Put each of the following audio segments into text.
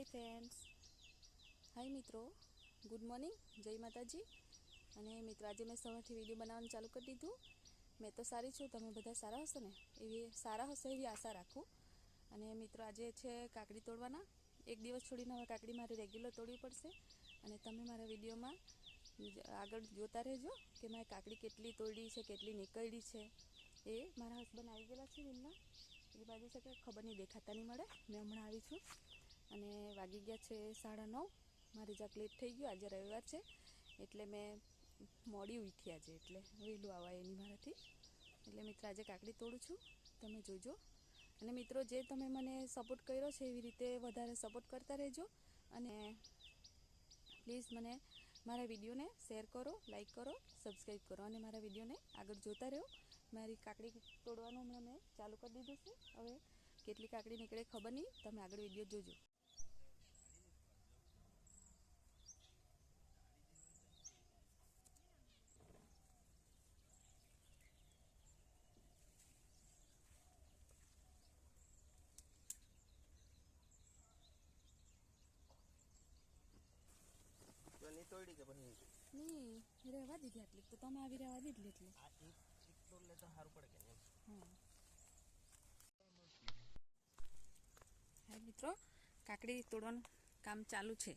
Hi friends, હાય મિત્રો, good morning, જય માતાજી. અને મિત્રો આજે મેં સવારથી વિડીયો બનાવવાનું ચાલુ કરી દીધું. મેં તો સારી છું, તમે બધા સારા હશો ને? સારા હશો એવી આશા રાખું. અને મિત્રો આજે છે કાકડી તોડવાના. એક દિવસ છોડીને હવે કાકડી મારે રેગ્યુલર તોડવી પડશે. અને તમે મારા વિડીયોમાં આગળ જોતા રહેજો કે મારે કાકડી કેટલી તોડી છે, કેટલી નીકળી છે. એ મારા હસબન્ડ આવી ગયેલા છે એમના એ બાજુ છે કે ખબર નહીં, દેખાતા નહીં મળે. મેં હમણાં આવી છું અને વાગી ગયા છે 9:30. મારે જરાક લેટ થઈ ગયું, આજે રવિવાર છે એટલે મેં મોડી ઉઠી આજે, એટલે વહેલું આવાય એની મારાથી. એટલે મિત્રો આજે કાકડી તોડું છું, તમે જોજો. અને મિત્રો જે તમે મને સપોર્ટ કર્યો છે એવી રીતે વધારે સપોર્ટ કરતા રહેજો. અને પ્લીઝ મને મારા વિડીયોને શેર કરો, લાઈક કરો, સબસ્ક્રાઈબ કરો અને મારા વિડીયોને આગળ જોતા રહો. મારી કાકડી તોડવાનું હમણાં મેં ચાલુ કરી દીધું છે. હવે કેટલી કાકડી નીકળે ખબર નહીં, તમે આગળ વિડીયો જોજો. નહીં તોડી કે પછી નહીં રહેવા દીધી આટલી, તો તમે આવી રહેવા દીધી એટલે આ એક તોડ લે તો સારું પડે કે નહીં? હા. હા મિત્રો, કાકડી તોડવાનું કામ ચાલુ છે.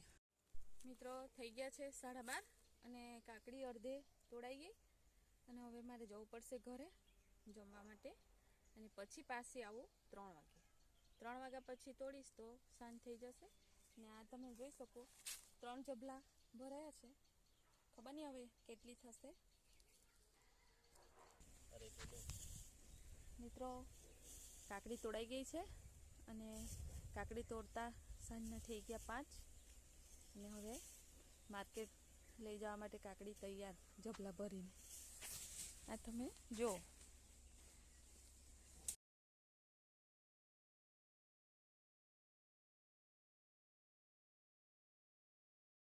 મિત્રો થઈ ગયા છે 12:30 અને કાકડી અડધે તોડાઈ ગઈ. અને હવે મારે જવું પડશે ઘરે જમવા માટે. અને પછી પાછી આવું 3 વાગે. 3 વાગ્યા પછી તોડીશ તો સાંજ થઈ જશે. ને આ તમે જોઈ શકો 3 જબલા ભરાયા છે. ખબર નહીં હવે કેટલી થશે. મિત્રો કાકડી તોડાઈ ગઈ છે અને કાકડી તોડતા સાંજના થઈ ગયા 5. અને હવે માર્કેટ લઈ જવા માટે કાકડી તૈયાર જબલા ભરીને. આ તમે જો